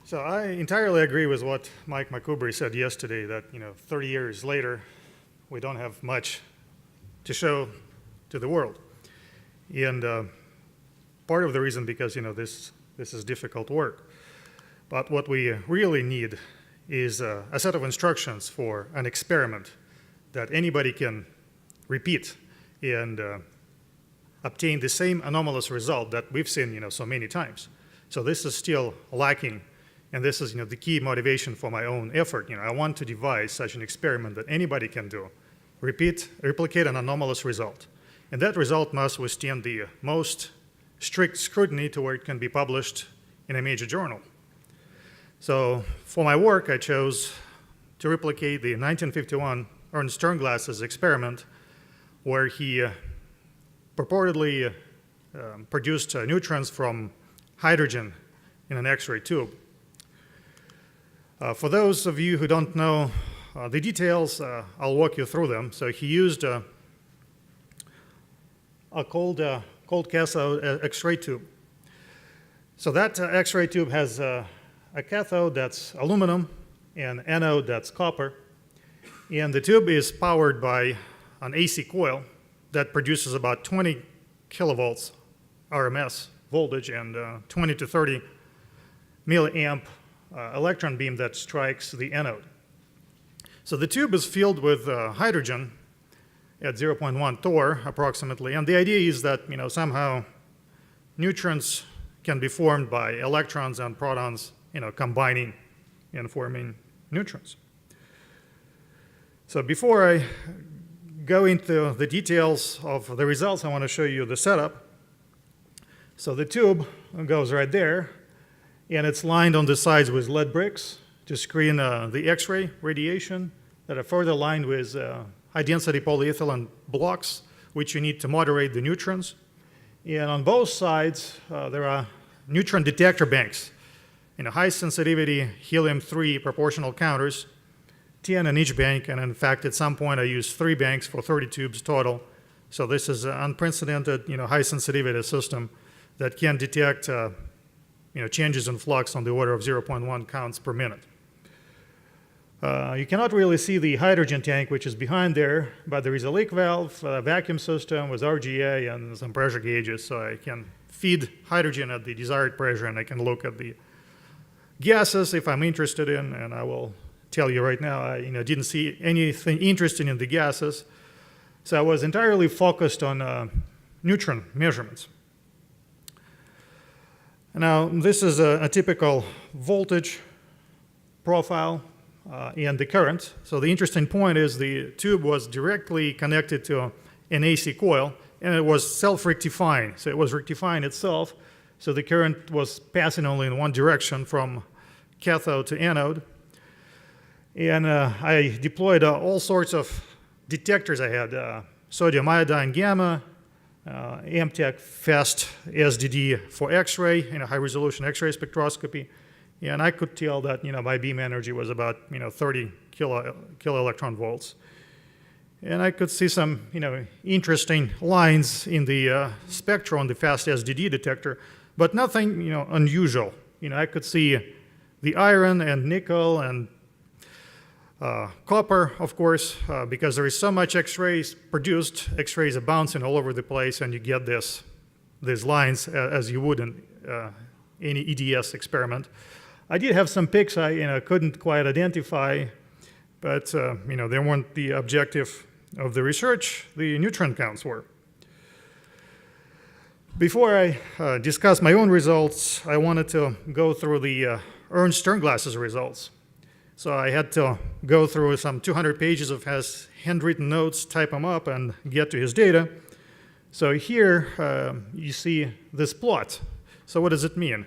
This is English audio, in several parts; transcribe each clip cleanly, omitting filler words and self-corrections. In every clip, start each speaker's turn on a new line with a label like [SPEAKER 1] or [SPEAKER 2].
[SPEAKER 1] So I entirely agree with what Mike McCubry said yesterday, that 30 years later, we don't have much to show to the world. And part of the reason because this is difficult work. But what we really need is a set of instructions for an experiment that anybody can repeat and obtain the same anomalous result that we've seen so many times. So this is still lacking, and this is the key motivation for my own effort. I want to devise such an experiment that anybody can do, replicate an anomalous result. And that result must withstand the most strict scrutiny to where it can be published in a major journal. So for my work, I chose to replicate the 1951 Ernst Sternglass's experiment, where he purportedly produced neutrons from hydrogen in an X-ray tube. For those of you who don't know the details, I'll walk you through them. So he used a cold cathode X-ray tube. So that X-ray tube has a cathode that's aluminum and anode that's copper. And the tube is powered by an AC coil that produces about 20 kilovolts RMS voltage and 20 to 30 milliamp electron beam that strikes the anode. So the tube is filled with hydrogen at 0.1 torr approximately, and the idea is that somehow neutrons can be formed by electrons and protons combining and forming neutrons. So before I go into the details of the results, I want to show you the setup. So the tube goes right there, and it's lined on the sides with lead bricks to screen the X-ray radiation that are further lined with high-density polyethylene blocks, which you need to moderate the neutrons. And on both sides, there are neutron detector banks, high-sensitivity helium-3 proportional counters, 10 in each bank, and in fact, at some point, I used 3 banks for 30 tubes total. So this is an unprecedented, high-sensitivity system that can detect, changes in flux on the order of 0.1 counts per minute. You cannot really see the hydrogen tank, which is behind there, but there is a leak valve, a vacuum system with RGA and some pressure gauges, so I can feed hydrogen at the desired pressure, and I can look at the gases if I'm interested in, and I will tell you right now, I didn't see anything interesting in the gases, so I was entirely focused on neutron measurements. Now, this is a typical voltage profile and the current. So the interesting point is the tube was directly connected to an AC coil, and it was self-rectifying. So it was rectifying itself, so the current was passing only in one direction from cathode to anode. And I deployed all sorts of detectors. I had sodium iodine gamma, MTEC fast SDD for X-ray, high-resolution X-ray spectroscopy, and I could tell that my beam energy was about 30 kilo electron volts, and I could see some interesting lines in the spectrum on the fast SDD detector, but nothing unusual. I could see the iron and nickel and copper, of course, because there is so much X-rays produced. X-rays are bouncing all over the place, and you get these lines as you would in any EDS experiment. I did have some peaks I couldn't quite identify, but they weren't the objective of the research. The neutron counts were. Before I discuss my own results, I wanted to go through the Ernst Sternglass's results. So I had to go through some 200 pages of his handwritten notes, type them up, and get to his data. So here you see this plot. So what does it mean?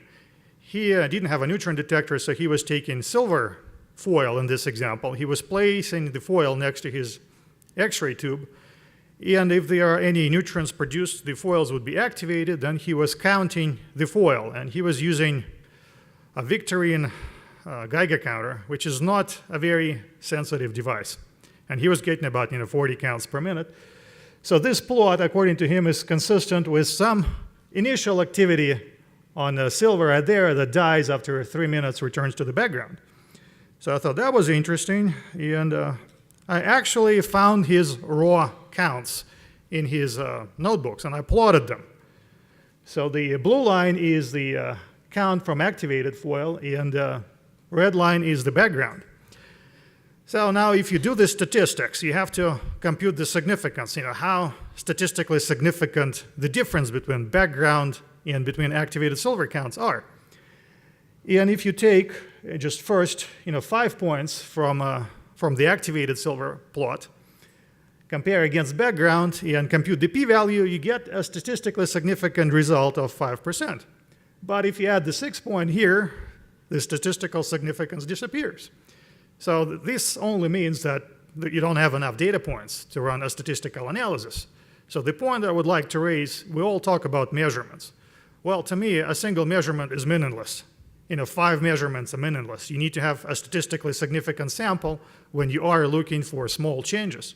[SPEAKER 1] He didn't have a neutron detector, so he was taking silver foil in this example. He was placing the foil next to his X-ray tube, and if there are any neutrons produced, the foils would be activated. Then he was counting the foil, and he was using a Victorian Geiger counter, which is not a very sensitive device. And he was getting about 40 counts per minute. So this plot, according to him, is consistent with some initial activity on silver right there that dies after 3 minutes, returns to the background. So I thought that was interesting, and I actually found his raw counts in his notebooks, and I plotted them. So the blue line is the count from activated foil, and red line is the background. So now if you do the statistics, you have to compute the significance, how statistically significant the difference between background and between activated silver counts are. And if you take just first, 5 points from the activated silver plot, compare against background, and compute the p-value, you get a statistically significant result of 5%. But if you add the 6 point here, the statistical significance disappears. So this only means that you don't have enough data points to run a statistical analysis. So the point I would like to raise, we all talk about measurements. Well, to me, a single measurement is meaningless. 5 measurements are meaningless. You need to have a statistically significant sample when you are looking for small changes.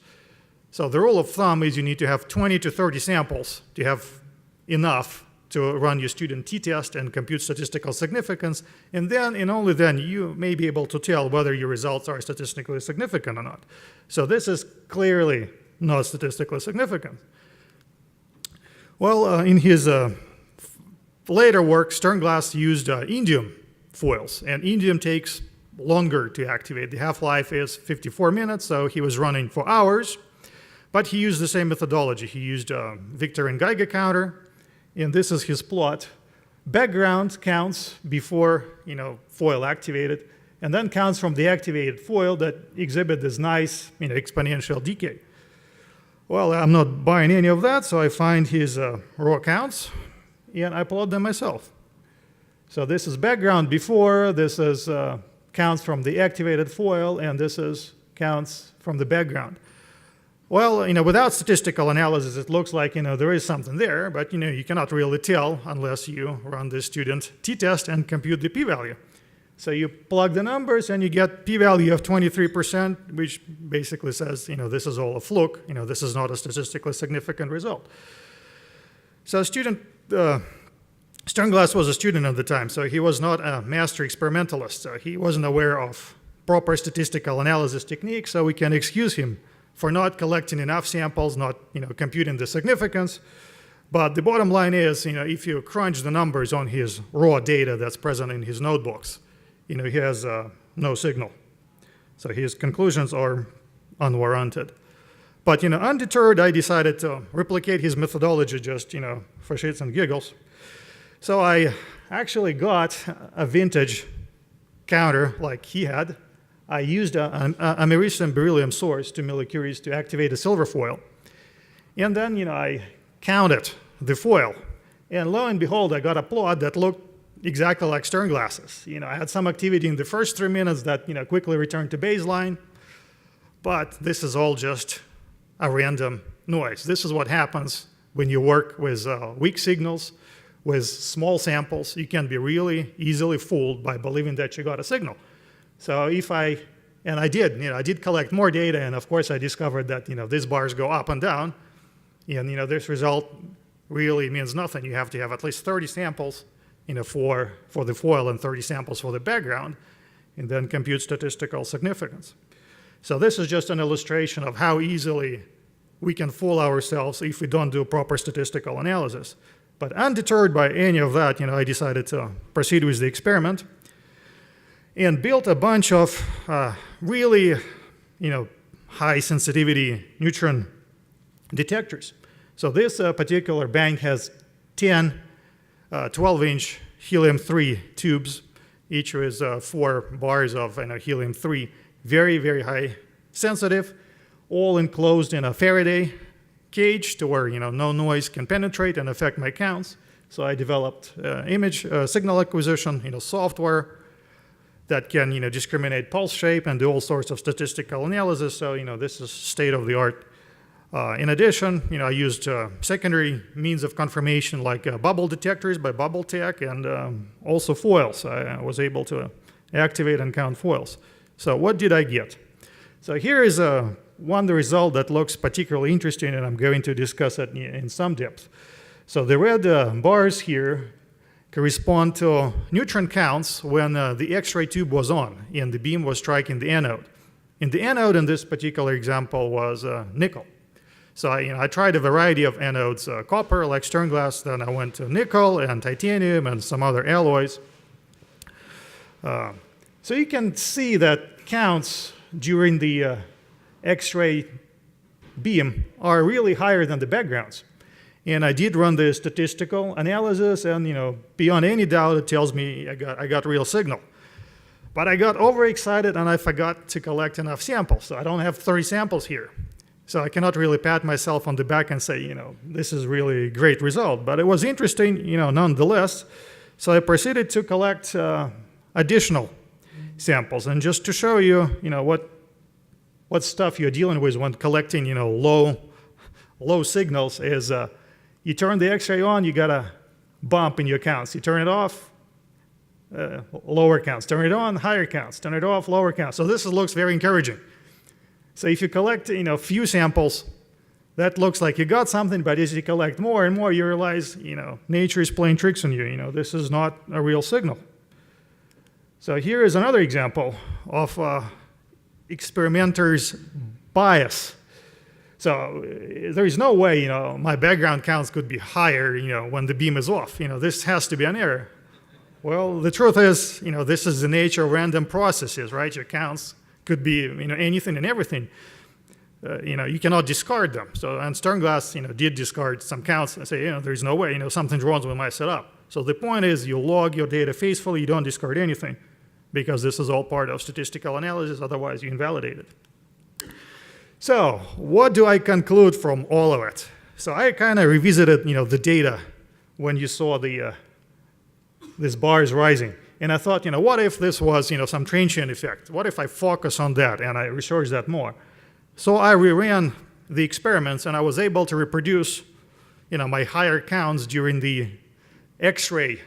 [SPEAKER 1] So the rule of thumb is you need to have 20 to 30 samples to have enough to run your student t-test and compute statistical significance, and then, and only then, you may be able to tell whether your results are statistically significant or not. So this is clearly not statistically significant. Well, in his later work, Sternglass used indium foils, and indium takes longer to activate. The half-life is 54 minutes, so he was running for hours, but he used the same methodology. He used Victor and Geiger counter, and this is his plot. Background counts before foil activated, and then counts from the activated foil that exhibit this nice exponential decay. Well, I'm not buying any of that, so I find his raw counts, and I plot them myself. So this is background before, this is counts from the activated foil, and this is counts from the background. Well, without statistical analysis, it looks like, there is something there, but, you cannot really tell unless you run the student t-test and compute the p-value. So you plug the numbers and you get p-value of 23%, which basically says, this is all a fluke, this is not a statistically significant result. So Sternglass was a student at the time, so he was not a master experimentalist. So he wasn't aware of proper statistical analysis techniques, so we can excuse him for not collecting enough samples, not computing the significance. But the bottom line is, if you crunch the numbers on his raw data that's present in his notebooks, he has no signal. So his conclusions are unwarranted. But undeterred, I decided to replicate his methodology just for shits and giggles. So I actually got a vintage counter like he had. I used a americium beryllium source, 2 millicuries, to activate a silver foil. And then, I counted the foil. And lo and behold, I got a plot that looked exactly like Sternglass's. I had some activity in the first 3 minutes that, quickly returned to baseline. But this is all just a random noise. This is what happens when you work with weak signals, with small samples. You can be really easily fooled by believing that you got a signal. So I did collect more data, and of course I discovered that, these bars go up and down, and, this result really means nothing. You have to have at least 30 samples, for the foil and 30 samples for the background, and then compute statistical significance. So this is just an illustration of how easily we can fool ourselves if we don't do proper statistical analysis. But undeterred by any of that, I decided to proceed with the experiment, and built a bunch of really, high sensitivity neutron detectors. So this particular bank has 10 12-inch helium-3 tubes, each with 4 bars of helium-3, very, very high sensitive, all enclosed in a Faraday cage to where no noise can penetrate and affect my counts. So I developed image signal acquisition software that can discriminate pulse shape and do all sorts of statistical analysis. So this is state of the art. In addition, I used secondary means of confirmation like bubble detectors by Bubble Tech, and also foils. I was able to activate and count foils. So what did I get? So here is the result that looks particularly interesting, and I'm going to discuss it in some depth. So the red bars here correspond to neutron counts when the X-ray tube was on and the beam was striking the anode. And the anode in this particular example was nickel. So I tried a variety of anodes, copper like Sternglass, then I went to nickel and titanium and some other alloys. So you can see that counts during the X-ray beam are really higher than the backgrounds. And I did run the statistical analysis, and beyond any doubt, it tells me I got real signal. But I got overexcited, and I forgot to collect enough samples. So I don't have 30 samples here. So I cannot really pat myself on the back and say, this is really a great result. But it was interesting, nonetheless. So I proceeded to collect additional samples. And just to show you, what stuff you're dealing with when collecting, low signals is you turn the X-ray on, you got a bump in your counts. You turn it off, lower counts. Turn it on, higher counts. Turn it off, lower counts. So this looks very encouraging. So if you collect, few samples, that looks like you got something, but as you collect more and more, you realize, nature is playing tricks on you. This is not a real signal. So here is another example of experimenter's bias. So there is no way, my background counts could be higher, when the beam is off. This has to be an error. Well, the truth is, this is the nature of random processes, right? Your counts could be, anything and everything. You cannot discard them. So, and Sternglass, did discard some counts and say, there's no way, something's wrong with my setup. So the point is, you log your data faithfully, you don't discard anything, because this is all part of statistical analysis, otherwise you invalidate it. So what do I conclude from all of it? So I kind of revisited, the data when you saw this bars rising. And I thought, what if this was, some transient effect? What if I focus on that and I research that more? So I reran the experiments and I was able to reproduce, my higher counts during the X-ray,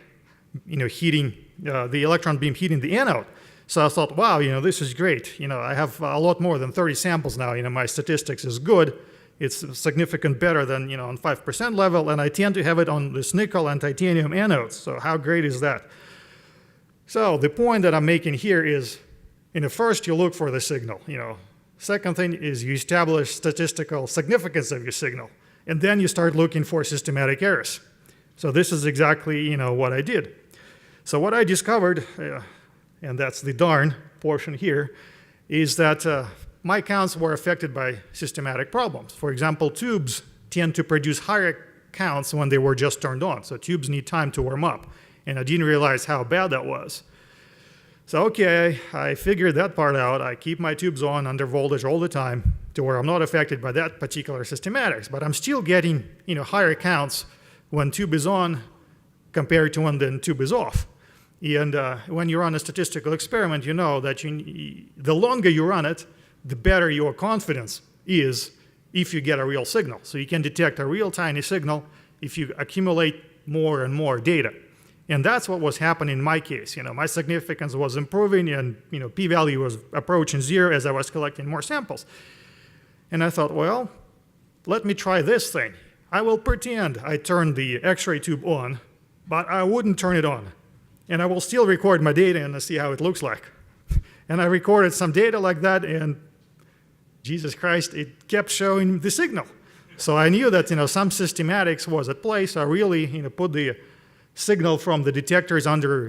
[SPEAKER 1] heating, the electron beam heating the anode. So I thought, wow, this is great. I have a lot more than 30 samples now. My statistics is good. It's significant better than, on 5% level, and I tend to have it on this nickel and titanium anodes. So how great is that? So the point that I'm making here is, first you look for the signal. Second thing is you establish statistical significance of your signal, and then you start looking for systematic errors. So this is exactly, what I did. So what I discovered, and that's the darn portion here, is that my counts were affected by systematic problems. For example, tubes tend to produce higher counts when they were just turned on. So tubes need time to warm up. And I didn't realize how bad that was. So okay, I figured that part out. I keep my tubes on under voltage all the time to where I'm not affected by that particular systematics. But I'm still getting higher counts when tube is on compared to when the tube is off. And when you run a statistical experiment, you know that the longer you run it, the better your confidence is if you get a real signal. So you can detect a real tiny signal if you accumulate more and more data. And that's what was happening in my case. My significance was improving, and p-value was approaching 0 as I was collecting more samples. And I thought, well, let me try this thing. I will pretend I turned the X-ray tube on, but I wouldn't turn it on. And I will still record my data and see how it looks like. And I recorded some data like that, and Jesus Christ, it kept showing the signal. So I knew that some systematics was at play, so I really put the signal from the detectors under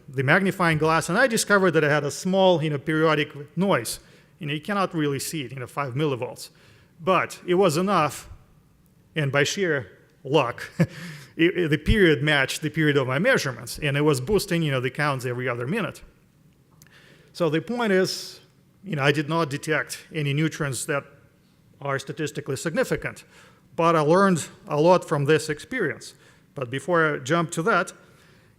[SPEAKER 1] the magnifying glass, and I discovered that I had a small periodic noise. You cannot really see it, 5 millivolts. But it was enough, and by sheer luck, the period matched the period of my measurements, and it was boosting the counts every other minute. So the point is, I did not detect any neutrons that are statistically significant, but I learned a lot from this experience. But before I jump to that,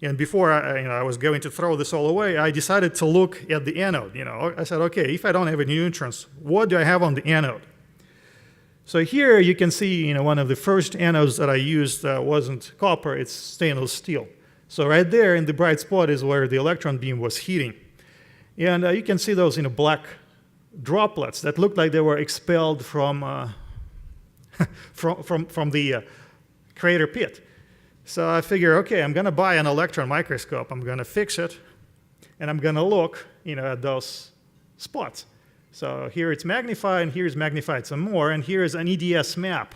[SPEAKER 1] and before I was going to throw this all away, I decided to look at the anode. I said, okay, if I don't have any neutrons, what do I have on the anode? So here you can see, one of the first anodes that I used wasn't copper, it's stainless steel. So right there in the bright spot is where the electron beam was heating. And you can see those black droplets that looked like they were expelled from the crater pit. So I figure, okay, I'm going to buy an electron microscope. I'm going to fix it, and I'm going to look, at those spots. So here it's magnified, and here's magnified some more, and here's an EDS map.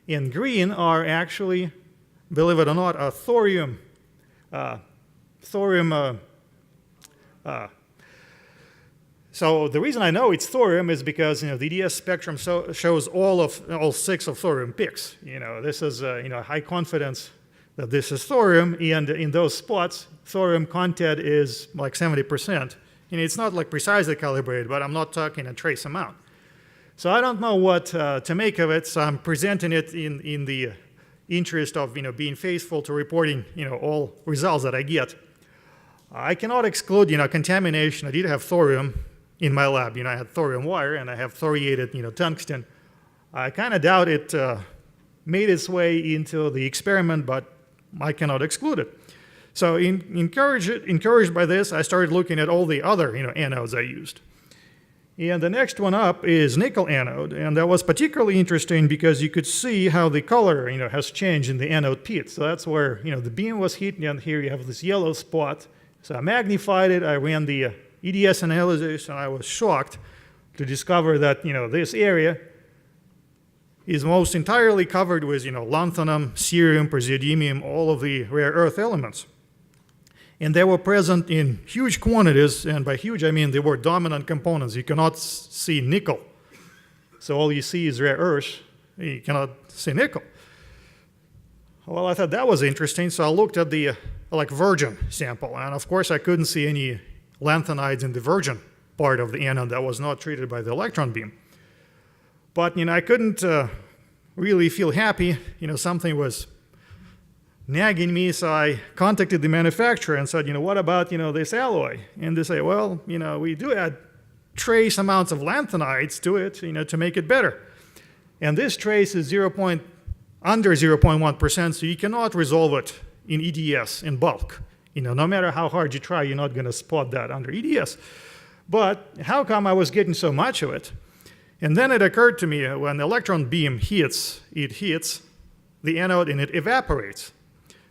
[SPEAKER 1] In green are actually, believe it or not, a thorium. So the reason I know it's thorium is because the EDS spectrum shows all 6 of thorium peaks. This is high confidence that this is thorium, and in those spots, thorium content is like 70%. It's not like precisely calibrated, but I'm not talking a trace amount. So I don't know what to make of it, so I'm presenting it in the interest of being faithful to reporting all results that I get. I cannot exclude contamination. I did have thorium in my lab. I had thorium wire, and I have thoriated tungsten. I kind of doubt it made its way into the experiment, but I cannot exclude it. So encouraged by this, I started looking at all the other anodes I used. And the next one up is nickel anode, and that was particularly interesting because you could see how the color has changed in the anode pit. So that's where the beam was hit, and here you have this yellow spot. So I magnified it, I ran the EDS analysis, and I was shocked to discover that this area is almost entirely covered with lanthanum, cerium, praseodymium, all of the rare earth elements. And they were present in huge quantities, and by huge I mean they were dominant components. You cannot see nickel. So all you see is rare earth. You cannot see nickel. Well, I thought that was interesting, so I looked at the virgin sample, and of course I couldn't see any lanthanides in the virgin part of the anode that was not treated by the electron beam. But I couldn't really feel happy. Something was nagging me, so I contacted the manufacturer and said, what about this alloy? And they say, well, we do add trace amounts of lanthanides to it, to make it better. And this trace is under 0.1%, so you cannot resolve it in EDS in bulk. No matter how hard you try, you're not going to spot that under EDS. But how come I was getting so much of it? And then it occurred to me, when the electron beam hits, it hits the anode and it evaporates.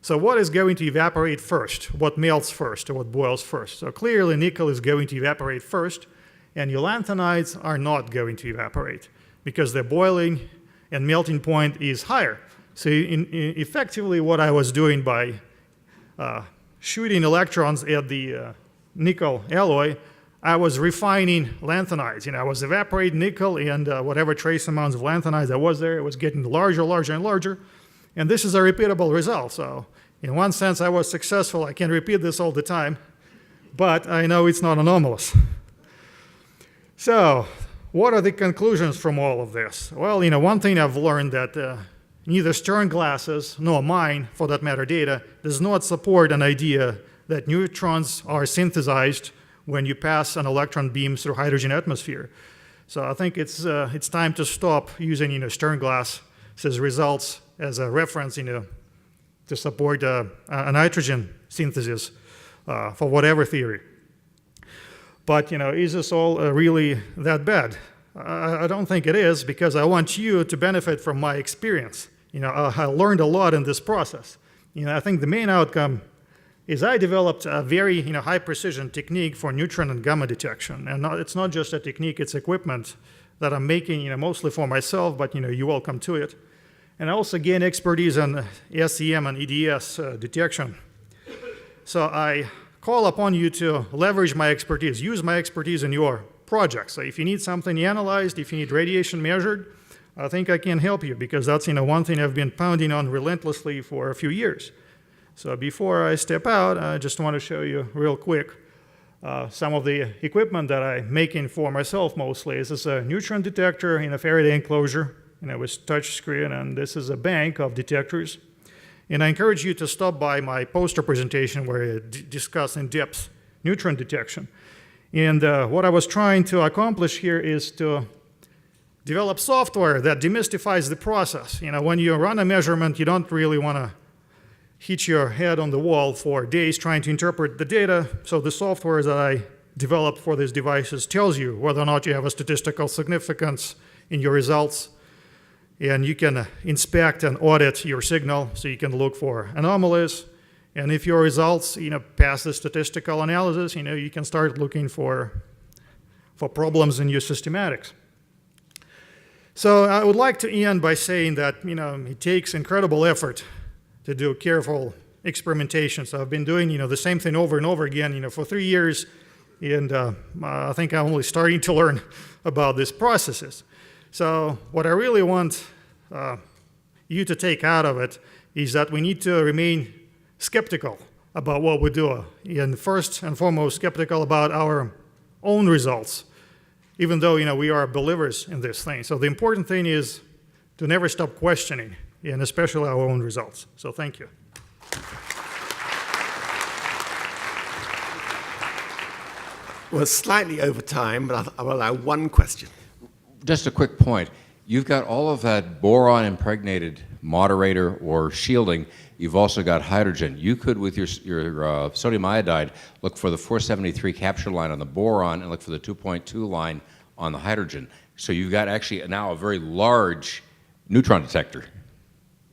[SPEAKER 1] So what is going to evaporate first? What melts first, or what boils first? So clearly nickel is going to evaporate first, and your lanthanides are not going to evaporate because their boiling and melting point is higher. So effectively what I was doing by shooting electrons at the nickel alloy, I was refining lanthanides. I was evaporating nickel, and whatever trace amounts of lanthanides that was there, it was getting larger, larger, and larger. And this is a repeatable result. So in one sense, I was successful. I can repeat this all the time, but I know it's not anomalous. So what are the conclusions from all of this? Well, one thing I've learned that neither Sternglass's nor mine, for that matter, data does not support an idea that neutrons are synthesized when you pass an electron beam through hydrogen atmosphere. So I think it's time to stop using Sternglass's results as a reference to support a nitrogen synthesis for whatever theory. But is this all really that bad? I don't think it is, because I want you to benefit from my experience. I learned a lot in this process. I think the main outcome is I developed a very high precision technique for neutron and gamma detection. And it's not just a technique, it's equipment that I'm making mostly for myself, but you're welcome to it. And I also gain expertise on SEM and EDS detection. So I call upon you to leverage my expertise, use my expertise in your project. So if you need something analyzed, if you need radiation measured, I think I can help you, because that's one thing I've been pounding on relentlessly for a few years. So before I step out, I just want to show you real quick some of the equipment that I'm making for myself mostly. This is a neutron detector in a Faraday enclosure, with touch screen, and this is a bank of detectors. And I encourage you to stop by my poster presentation where I discuss in depth neutron detection. And what I was trying to accomplish here is to develop software that demystifies the process. When you run a measurement, you don't really want to hit your head on the wall for days trying to interpret the data. So the software that I developed for these devices tells you whether or not you have a statistical significance in your results. And you can inspect and audit your signal, so you can look for anomalies. And if your results, pass the statistical analysis, you can start looking for problems in your systematics. So I would like to end by saying that, it takes incredible effort to do careful experimentation. So I've been doing, the same thing over and over again, for 3 years. And I think I'm only starting to learn about these processes. So what I really want you to take out of it is that we need to remain skeptical about what we do, and first and foremost skeptical about our own results, even though we are believers in this thing. So the important thing is to never stop questioning, and especially our own results. So thank you.
[SPEAKER 2] We're slightly over time, but I'll allow one question.
[SPEAKER 3] Just a quick point. You've got all of that boron-impregnated moderator or shielding. You've also got hydrogen. You could, with your sodium iodide, look for the 473 capture line on the boron and look for the 2.2 line on the hydrogen. So you've got actually now a very large neutron detector.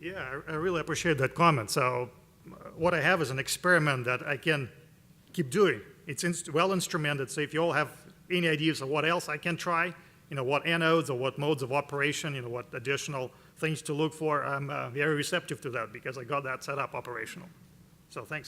[SPEAKER 1] Yeah, I really appreciate that comment. So what I have is an experiment that I can keep doing. It's well instrumented, so if you all have any ideas of what else I can try, what anodes or what modes of operation, what additional things to look for, I'm very receptive to that because I got that set up operational. So thanks.